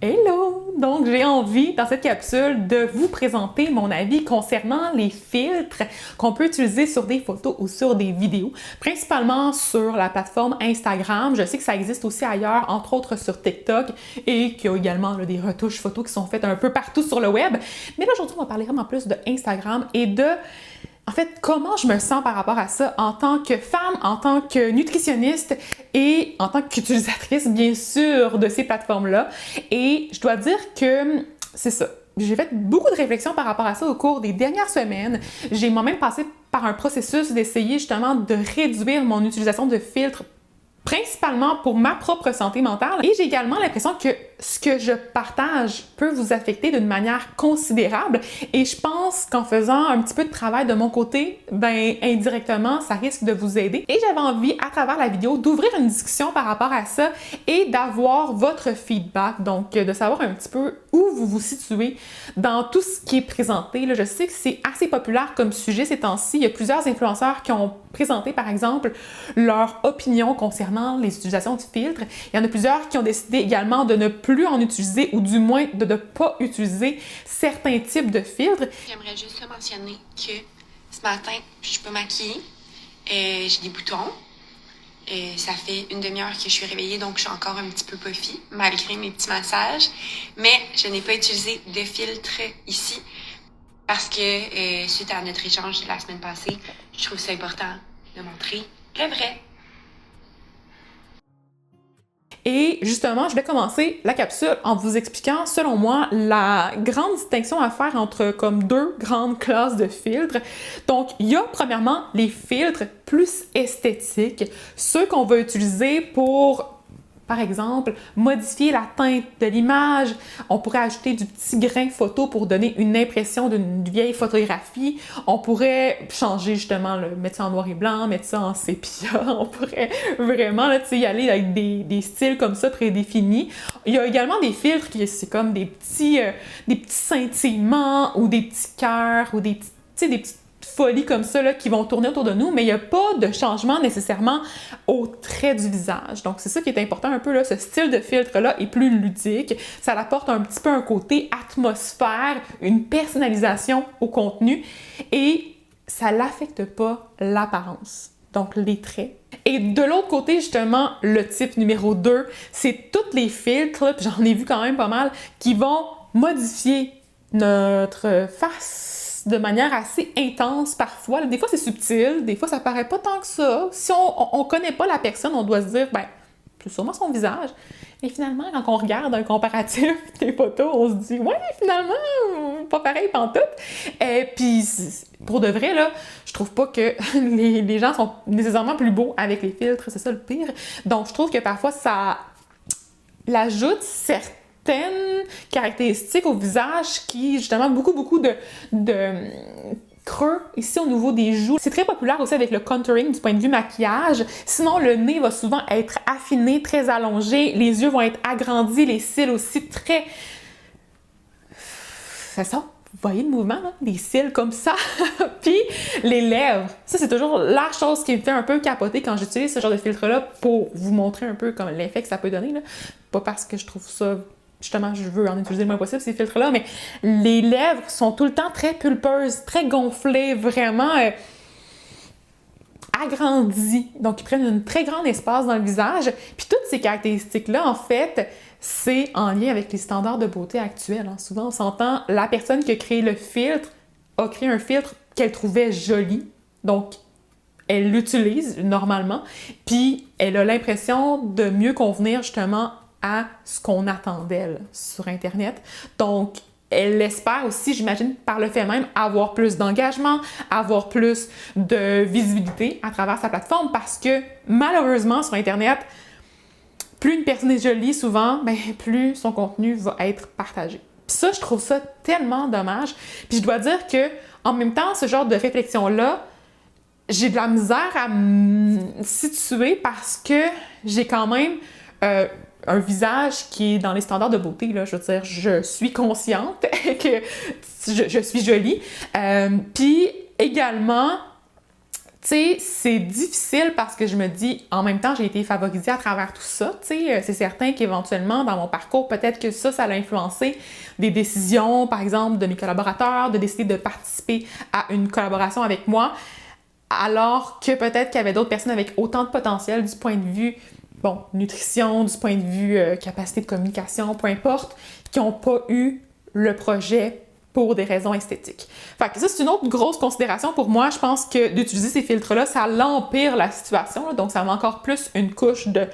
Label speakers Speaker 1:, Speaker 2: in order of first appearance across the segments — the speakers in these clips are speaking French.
Speaker 1: Hello! Donc, j'ai envie, dans cette capsule, de vous présenter mon avis concernant les filtres qu'on peut utiliser sur des photos ou sur des vidéos, principalement sur la plateforme Instagram. Je sais que ça existe aussi ailleurs, entre autres sur TikTok, et qu'il y a également là, des retouches photos qui sont faites un peu partout sur le web. Mais là, aujourd'hui, on va parler vraiment plus de Instagram et de en fait, comment je me sens par rapport à ça en tant que femme, en tant que nutritionniste et en tant qu'utilisatrice, bien sûr, de ces plateformes-là. Et je dois dire que c'est ça. J'ai fait beaucoup de réflexions par rapport à ça au cours des dernières semaines. J'ai moi-même passé par un processus d'essayer justement de réduire mon utilisation de filtres principalement pour ma propre santé mentale. Et j'ai également l'impression que ce que je partage peut vous affecter d'une manière considérable. Et je pense qu'en faisant un petit peu de travail de mon côté, ben indirectement, ça risque de vous aider. Et j'avais envie, à travers la vidéo, d'ouvrir une discussion par rapport à ça et d'avoir votre feedback. Donc, de savoir un petit peu où vous vous situez dans tout ce qui est présenté. Là, je sais que c'est assez populaire comme sujet ces temps-ci. Il y a plusieurs influenceurs qui ont présenté, par exemple, leur opinion concernant les utilisations de filtres. Il y en a plusieurs qui ont décidé également de ne plus en utiliser ou du moins de ne pas utiliser certains types de filtres.
Speaker 2: J'aimerais juste mentionner que ce matin, je suis pas maquillée. J'ai des boutons. Ça fait une demi-heure que je suis réveillée, donc je suis encore un petit peu puffy, malgré mes petits massages. Mais je n'ai pas utilisé de filtre ici parce que suite à notre échange de la semaine passée, je trouve ça important de montrer le vrai.
Speaker 1: Et justement, je vais commencer la capsule en vous expliquant, selon moi, la grande distinction à faire entre comme deux grandes classes de filtres. Donc, il y a premièrement les filtres plus esthétiques, ceux qu'on va utiliser pour, par exemple, modifier la teinte de l'image. On pourrait ajouter du petit grain photo pour donner une impression d'une vieille photographie. On pourrait changer justement, mettre ça en noir et blanc, mettre ça en sépia. On pourrait vraiment là, y aller avec des styles comme ça prédéfinis. Il y a également des filtres qui c'est comme des petits scintillements ou des petits cœurs ou des petites folies comme ça là, qui vont tourner autour de nous, mais il n'y a pas de changement nécessairement au trait du visage. Donc, c'est ça qui est important un peu, là, ce style de filtre-là est plus ludique. Ça apporte un petit peu un côté atmosphère, une personnalisation au contenu et ça n'affecte pas l'apparence. Donc, les traits. Et de l'autre côté, justement, le type numéro 2, c'est tous les filtres, là, puis j'en ai vu quand même pas mal, qui vont modifier notre face de manière assez intense parfois. Des fois, c'est subtil, des fois, ça paraît pas tant que ça. Si on connaît pas la personne, on doit se dire, ben, c'est sûrement son visage. Et finalement, quand on regarde un comparatif des photos, on se dit, ouais, finalement, pas pareil pantoute. Et puis, pour de vrai, là, je trouve pas que les gens sont nécessairement plus beaux avec les filtres, c'est ça le pire. Donc, je trouve que parfois, ça l'ajoute certaines caractéristiques au visage qui, justement, beaucoup de creux ici au niveau des joues. C'est très populaire aussi avec le contouring du point de vue maquillage. Sinon, le nez va souvent être affiné, très allongé. Les yeux vont être agrandis, les cils aussi très... C'est ça. Vous voyez le mouvement, là? Des cils comme ça. Puis les lèvres. Ça, c'est toujours la chose qui me fait un peu capoter quand j'utilise ce genre de filtre-là pour vous montrer un peu comme l'effet que ça peut donner, là. Pas parce que je trouve ça... Justement, je veux en utiliser le moins possible, ces filtres-là, mais les lèvres sont tout le temps très pulpeuses, très gonflées, vraiment agrandies. Donc, ils prennent un très grand espace dans le visage. Puis toutes ces caractéristiques-là, en fait, c'est en lien avec les standards de beauté actuels. Hein. Souvent, on s'entend, la personne qui a créé le filtre a créé un filtre qu'elle trouvait joli. Donc, elle l'utilise normalement, puis elle a l'impression de mieux convenir justement à ce qu'on attend d'elle sur Internet. Donc, elle espère aussi, j'imagine, par le fait même, avoir plus d'engagement, avoir plus de visibilité à travers sa plateforme parce que, malheureusement, sur Internet, plus une personne est jolie, souvent, ben, plus son contenu va être partagé. Puis ça, je trouve ça tellement dommage. Puis je dois dire que, en même temps, ce genre de réflexion-là, j'ai de la misère à me situer parce que j'ai quand même un visage qui est dans les standards de beauté, là. Je veux dire, je suis consciente que je suis jolie. Puis également, Tu sais, c'est difficile parce que je me dis, en même temps, j'ai été favorisée à travers tout ça. Tu sais, c'est certain qu'éventuellement, dans mon parcours, peut-être que ça a influencé des décisions, par exemple, de mes collaborateurs, de décider de participer à une collaboration avec moi, alors que peut-être qu'il y avait d'autres personnes avec autant de potentiel du point de vue, bon, nutrition, du point de vue capacité de communication, peu importe, qui n'ont pas eu le projet pour des raisons esthétiques. Fait que ça, c'est une autre grosse considération pour moi. Je pense que d'utiliser ces filtres-là, ça l'empire la situation, là, donc ça met encore plus une couche de...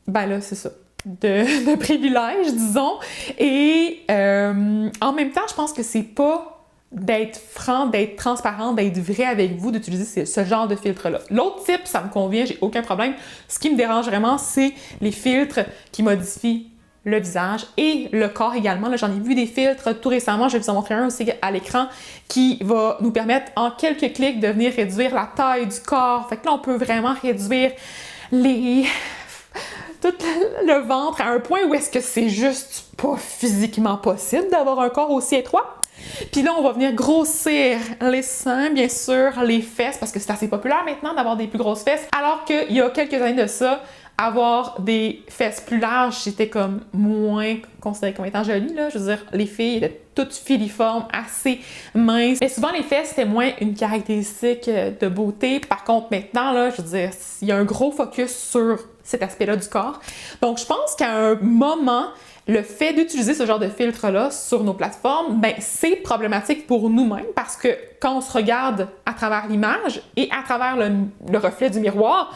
Speaker 1: Ben là, c'est ça. De privilèges, disons. Et en même temps, je pense que c'est pas d'être franc, d'être transparent, d'être vrai avec vous, d'utiliser ce genre de filtre-là. L'autre type, ça me convient, j'ai aucun problème. Ce qui me dérange vraiment, c'est les filtres qui modifient le visage et le corps également. Là, j'en ai vu des filtres tout récemment, je vais vous en montrer un aussi à l'écran, qui va nous permettre en quelques clics de venir réduire la taille du corps. Fait que là, on peut vraiment réduire tout le ventre à un point où est-ce que c'est juste pas physiquement possible d'avoir un corps aussi étroit. Puis là, on va venir grossir les seins, bien sûr, les fesses, parce que c'est assez populaire maintenant d'avoir des plus grosses fesses, alors qu'il y a quelques années de ça, avoir des fesses plus larges, c'était comme moins considéré comme étant joli, là. Je veux dire, les filles étaient toutes filiformes, assez minces. Mais souvent, les fesses, c'était moins une caractéristique de beauté. Par contre, maintenant, là, je veux dire, il y a un gros focus sur cet aspect-là du corps. Donc, je pense qu'à un moment, le fait d'utiliser ce genre de filtre-là sur nos plateformes, ben, c'est problématique pour nous-mêmes parce que quand on se regarde à travers l'image et à travers le reflet du miroir,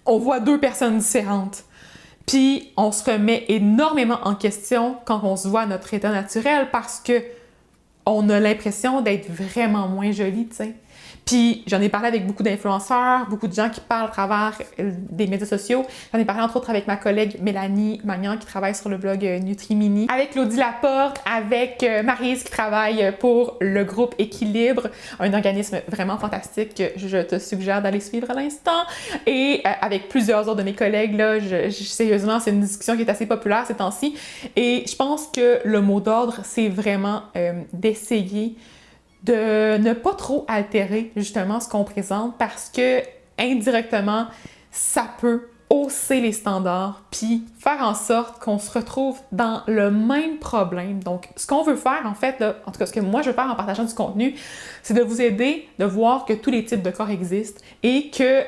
Speaker 1: on voit deux personnes différentes. Puis, on se remet énormément en question quand on se voit à notre état naturel parce que on a l'impression d'être vraiment moins jolie, tu sais. Puis, j'en ai parlé avec beaucoup d'influenceurs, beaucoup de gens qui parlent à travers des médias sociaux. J'en ai parlé entre autres avec ma collègue Mélanie Magnan qui travaille sur le blog Nutrimini, avec Claudie Laporte, avec Maryse qui travaille pour le groupe Équilibre, un organisme vraiment fantastique que je te suggère d'aller suivre à l'instant. Et avec plusieurs autres de mes collègues, là, sérieusement, c'est une discussion qui est assez populaire ces temps-ci. Et je pense que le mot d'ordre, c'est vraiment d'essayer de ne pas trop altérer justement ce qu'on présente parce que indirectement, ça peut hausser les standards puis faire en sorte qu'on se retrouve dans le même problème. Donc, ce qu'on veut faire en fait, là, en tout cas ce que moi je veux faire en partageant du contenu, c'est de vous aider de voir que tous les types de corps existent et que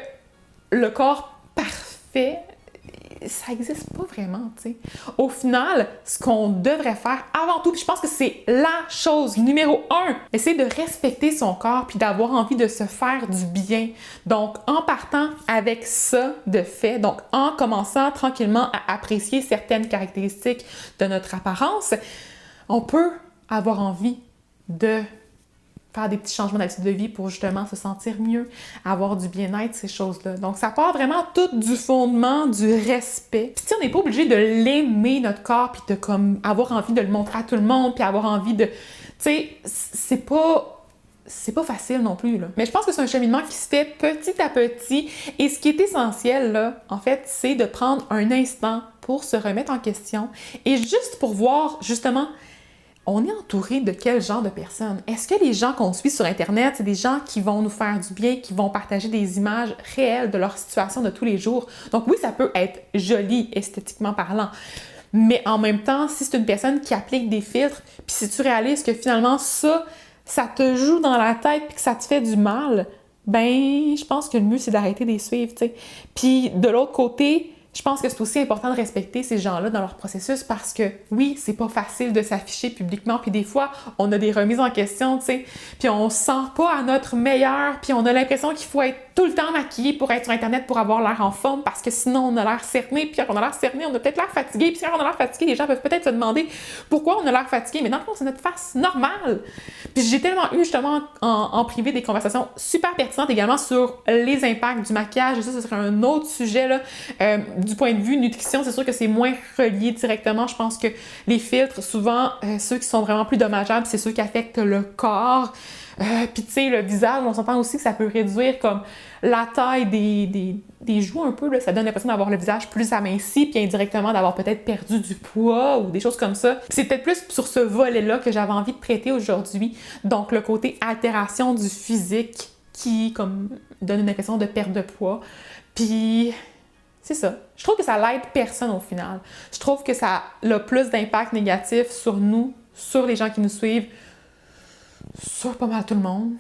Speaker 1: le corps parfait, ça n'existe pas vraiment, tu sais. Au final, ce qu'on devrait faire avant tout, puis je pense que c'est la chose numéro 1, essayer de respecter son corps puis d'avoir envie de se faire du bien. Donc, en partant avec ça de fait, donc en commençant tranquillement à apprécier certaines caractéristiques de notre apparence, on peut avoir envie de faire des petits changements d'habitude de vie pour justement se sentir mieux, avoir du bien-être, ces choses-là. Donc, ça part vraiment tout du fondement du respect. Puis, on n'est pas obligé de l'aimer, notre corps, puis de comme avoir envie de le montrer à tout le monde, puis avoir envie de... Tu sais, c'est pas facile non plus, là. Mais je pense que c'est un cheminement qui se fait petit à petit. Et ce qui est essentiel, là, en fait, c'est de prendre un instant pour se remettre en question et juste pour voir, justement, on est entouré de quel genre de personnes? Est-ce que les gens qu'on suit sur Internet, c'est des gens qui vont nous faire du bien, qui vont partager des images réelles de leur situation de tous les jours? Donc oui, ça peut être joli, esthétiquement parlant. Mais en même temps, si c'est une personne qui applique des filtres, puis si tu réalises que finalement ça te joue dans la tête puis que ça te fait du mal, ben je pense que le mieux, c'est d'arrêter de les suivre, tu sais. Puis de l'autre côté, je pense que c'est aussi important de respecter ces gens-là dans leur processus parce que, oui, c'est pas facile de s'afficher publiquement, puis des fois, on a des remises en question, tu sais, puis on se sent pas à notre meilleur, puis on a l'impression qu'il faut être tout le temps maquillé pour être sur Internet pour avoir l'air en forme parce que sinon, on a l'air cerné, puis quand on a l'air cerné, on a peut-être l'air fatigué, puis quand on a l'air fatigué, les gens peuvent peut-être se demander pourquoi on a l'air fatigué, mais dans le fond, c'est notre face normale. Puis j'ai tellement eu, justement, en privé, des conversations super pertinentes également sur les impacts du maquillage, et ça, ce serait un autre sujet, là, du point de vue nutrition, c'est sûr que c'est moins relié directement. Je pense que les filtres, souvent, ceux qui sont vraiment plus dommageables, c'est ceux qui affectent le corps. Puis tu sais, le visage, on s'entend aussi que ça peut réduire comme la taille des joues un peu. Là. Ça donne l'impression d'avoir le visage plus aminci, puis indirectement d'avoir peut-être perdu du poids ou des choses comme ça. Puis c'est peut-être plus sur ce volet-là que j'avais envie de traiter aujourd'hui. Donc le côté altération du physique qui comme donne une impression de perte de poids. Puis c'est ça. Je trouve que ça l'aide personne au final. Je trouve que ça a plus d'impact négatif sur nous, sur les gens qui nous suivent, sur pas mal tout le monde.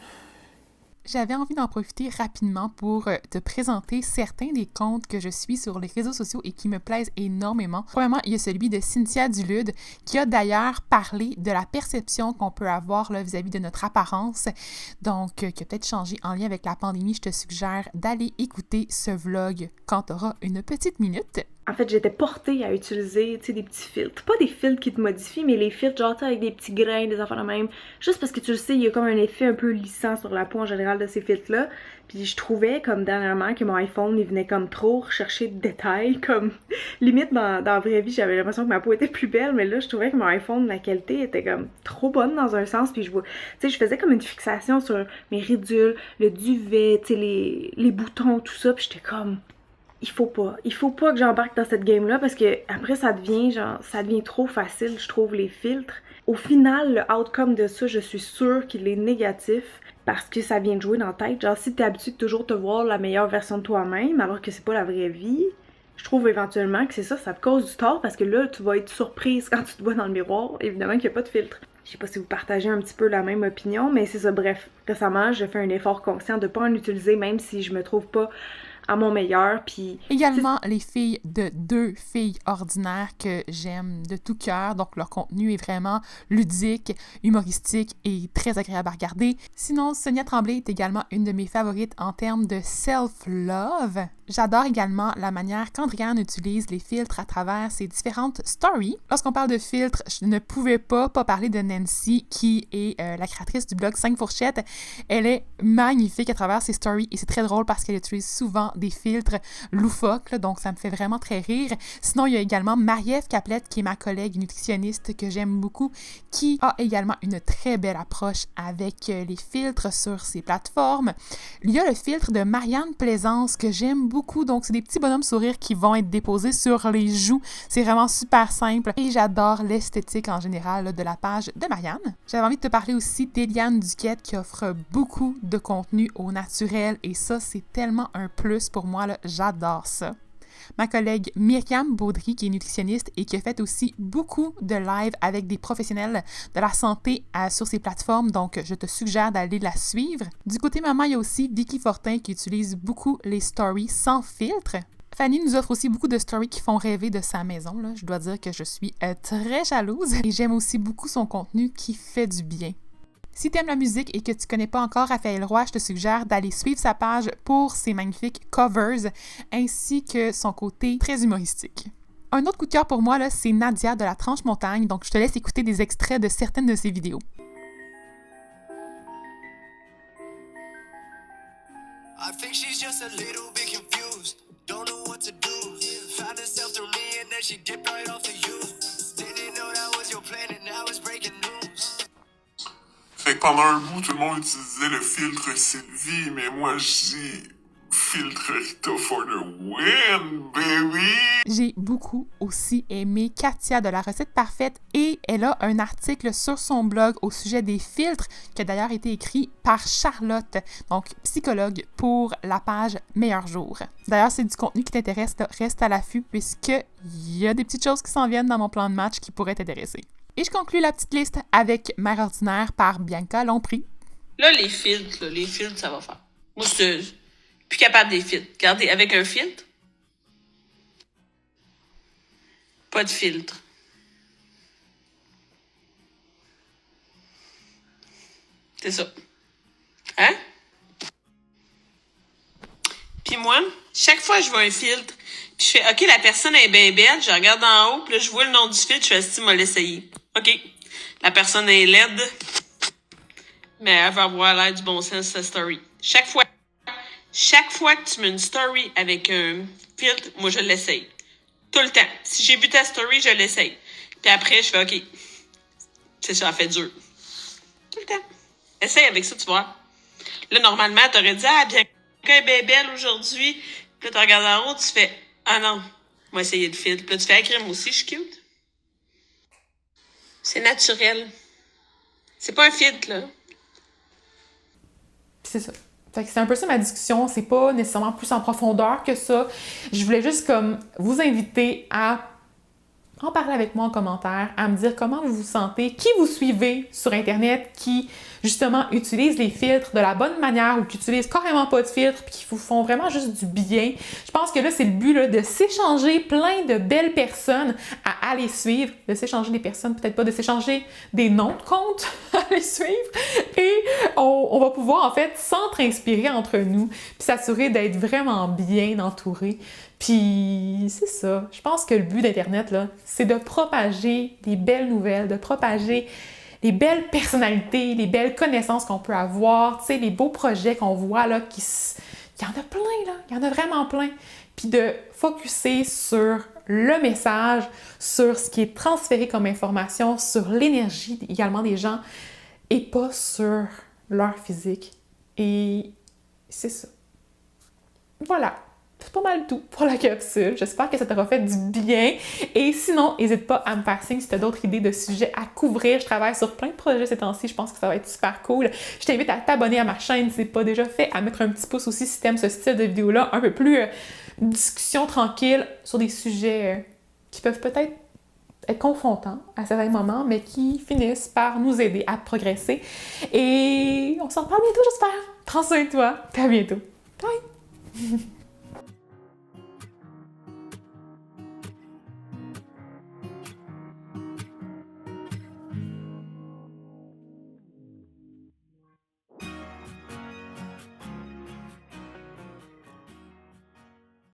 Speaker 1: J'avais envie d'en profiter rapidement pour te présenter certains des comptes que je suis sur les réseaux sociaux et qui me plaisent énormément. Premièrement, il y a celui de Cynthia Dulude qui a d'ailleurs parlé de la perception qu'on peut avoir là, vis-à-vis de notre apparence, donc qui a peut-être changé en lien avec la pandémie. Je te suggère d'aller écouter ce vlog quand tu auras une petite minute.
Speaker 3: En fait, j'étais portée à utiliser, tu sais, des petits filtres. Pas des filtres qui te modifient, mais les filtres, genre, tu sais, avec des petits grains, des affaires de même. Juste parce que tu le sais, il y a comme un effet un peu lissant sur la peau en général de ces filtres-là. Puis je trouvais, comme dernièrement, que mon iPhone, il venait comme trop rechercher de détails. Comme, limite, dans la vraie vie, j'avais l'impression que ma peau était plus belle, mais là, je trouvais que mon iPhone, la qualité était comme trop bonne dans un sens. Puis tu sais, je faisais comme une fixation sur mes ridules, le duvet, tu sais, les boutons, tout ça. Puis j'étais comme... Il faut pas que j'embarque dans cette game-là parce que après ça devient trop facile, je trouve, les filtres. Au final, le outcome de ça, je suis sûre qu'il est négatif parce que ça vient de jouer dans la tête. Genre, si t'es habitué de toujours te voir la meilleure version de toi-même alors que c'est pas la vraie vie, je trouve éventuellement que c'est ça te cause du tort parce que là, tu vas être surprise quand tu te vois dans le miroir, évidemment qu'il n'y a pas de filtre. Je sais pas si vous partagez un petit peu la même opinion, mais c'est ça, bref. Récemment, j'ai fait un effort conscient de pas en utiliser même si je me trouve pas à mon meilleur, puis...
Speaker 1: Également, les filles de Deux filles ordinaires que j'aime de tout cœur, donc leur contenu est vraiment ludique, humoristique et très agréable à regarder. Sinon, Sonia Tremblay est également une de mes favorites en termes de self-love. J'adore également la manière qu'Andriane utilise les filtres à travers ses différentes stories. Lorsqu'on parle de filtres, je ne pouvais pas parler de Nancy, qui est la créatrice du blog 5 fourchettes. Elle est magnifique à travers ses stories et c'est très drôle parce qu'elle utilise souvent des filtres loufoques, là, donc ça me fait vraiment très rire. Sinon, il y a également Marie-Ève Caplette, qui est ma collègue nutritionniste que j'aime beaucoup, qui a également une très belle approche avec les filtres sur ses plateformes. Il y a le filtre de Marianne Plaisance que j'aime beaucoup, donc c'est des petits bonhommes sourires qui vont être déposés sur les joues. C'est vraiment super simple et j'adore l'esthétique en général là, de la page de Marianne. J'avais envie de te parler aussi d'Éliane Duquette qui offre beaucoup de contenu au naturel et ça, c'est tellement un plus pour moi, là, j'adore ça. Ma collègue Myriam Baudry, qui est nutritionniste et qui a fait aussi beaucoup de live avec des professionnels de la santé sur ses plateformes, donc je te suggère d'aller la suivre. Du côté maman, il y a aussi Vicky Fortin qui utilise beaucoup les stories sans filtre. Fanny nous offre aussi beaucoup de stories qui font rêver de sa maison. Là. Je dois dire que je suis très jalouse et j'aime aussi beaucoup son contenu qui fait du bien. Si tu aimes la musique et que tu connais pas encore Raphaël Roy, je te suggère d'aller suivre sa page pour ses magnifiques covers ainsi que son côté très humoristique. Un autre coup de cœur pour moi, là, c'est Nadia de la Tranche Montagne, donc je te laisse écouter des extraits de certaines de ses vidéos. I think she's just a little bit confused, don't know what to do. Found herself through me and then she dipped right off to you. Didn't know that was your plan and now it's breaking news.
Speaker 4: Fait que pendant un bout, tout le monde utilisait le filtre Sylvie, mais moi, je dis filtre Rita for the win, baby!
Speaker 1: J'ai beaucoup aussi aimé Katia de la recette parfaite et elle a un article sur son blog au sujet des filtres qui a d'ailleurs été écrit par Charlotte, donc psychologue pour la page Meilleur jour. D'ailleurs, c'est du contenu qui t'intéresse, là, reste à l'affût puisqu'il y a des petites choses qui s'en viennent dans mon plan de match qui pourraient t'intéresser. Et je conclue la petite liste avec Mère ordinaire par Bianca Lompré.
Speaker 5: Là, les filtres, ça va faire. Moi, je suis plus capable des filtres. Regardez, avec un filtre, pas de filtre. C'est ça. Hein? Puis moi, chaque fois que je vois un filtre, puis je fais, OK, la personne est bien belle, je regarde en haut, puis là, je vois le nom du filtre, je fais, si, moi, l'essayer. OK. La personne est laide, mais elle va avoir l'air du bon sens, sa story. Chaque fois que tu mets une story avec un filtre, moi, je l'essaye. Tout le temps. Si j'ai vu ta story, je l'essaye. Puis après, je fais, OK. C'est ça, elle fait dur. Tout le temps. Essaye avec ça, tu vois. Là, normalement, t'aurais dit, ah, bien, est bien belle aujourd'hui. Puis là, tu regardes en haut, tu fais, ah non, on va essayer le filtre. Puis là, tu fais, ah, crème aussi, je suis cute. C'est naturel. C'est pas un filtre, là.
Speaker 1: C'est ça. Fait que c'est un peu ça ma discussion, c'est pas nécessairement plus en profondeur que ça. Je voulais juste comme vous inviter à en parler avec moi en commentaire, à me dire comment vous vous sentez, qui vous suivez sur Internet, qui justement utilisent les filtres de la bonne manière ou qui utilisent carrément pas de filtres puis qui vous font vraiment juste du bien. Je pense que là, c'est le but là, de s'échanger plein de belles personnes à aller suivre, de s'échanger des personnes, peut-être pas de s'échanger des noms de comptes à aller suivre et on va pouvoir en fait s'entre-inspirer entre nous puis s'assurer d'être vraiment bien entouré. Puis c'est ça. Je pense que le but d'Internet, là, c'est de propager des belles nouvelles, de propager les belles personnalités, les belles connaissances qu'on peut avoir, tu sais, les beaux projets qu'on voit, là, il y en a plein, là. Il y en a vraiment plein. Puis de focusser sur le message, sur ce qui est transféré comme information, sur l'énergie également des gens et pas sur leur physique. Et c'est ça. Voilà. C'est pas mal tout pour la capsule. J'espère que ça t'aura fait du bien. Et sinon, n'hésite pas à me faire signe si tu as d'autres idées de sujets à couvrir. Je travaille sur plein de projets ces temps-ci. Je pense que ça va être super cool. Je t'invite à t'abonner à ma chaîne si c'est pas déjà fait, à mettre un petit pouce aussi si tu aimes ce style de vidéo-là, un peu plus discussion tranquille sur des sujets qui peuvent peut-être être confrontants à certains moments, mais qui finissent par nous aider à progresser. Et on s'en reparle bientôt, j'espère. Prends soin de toi. À bientôt. Bye!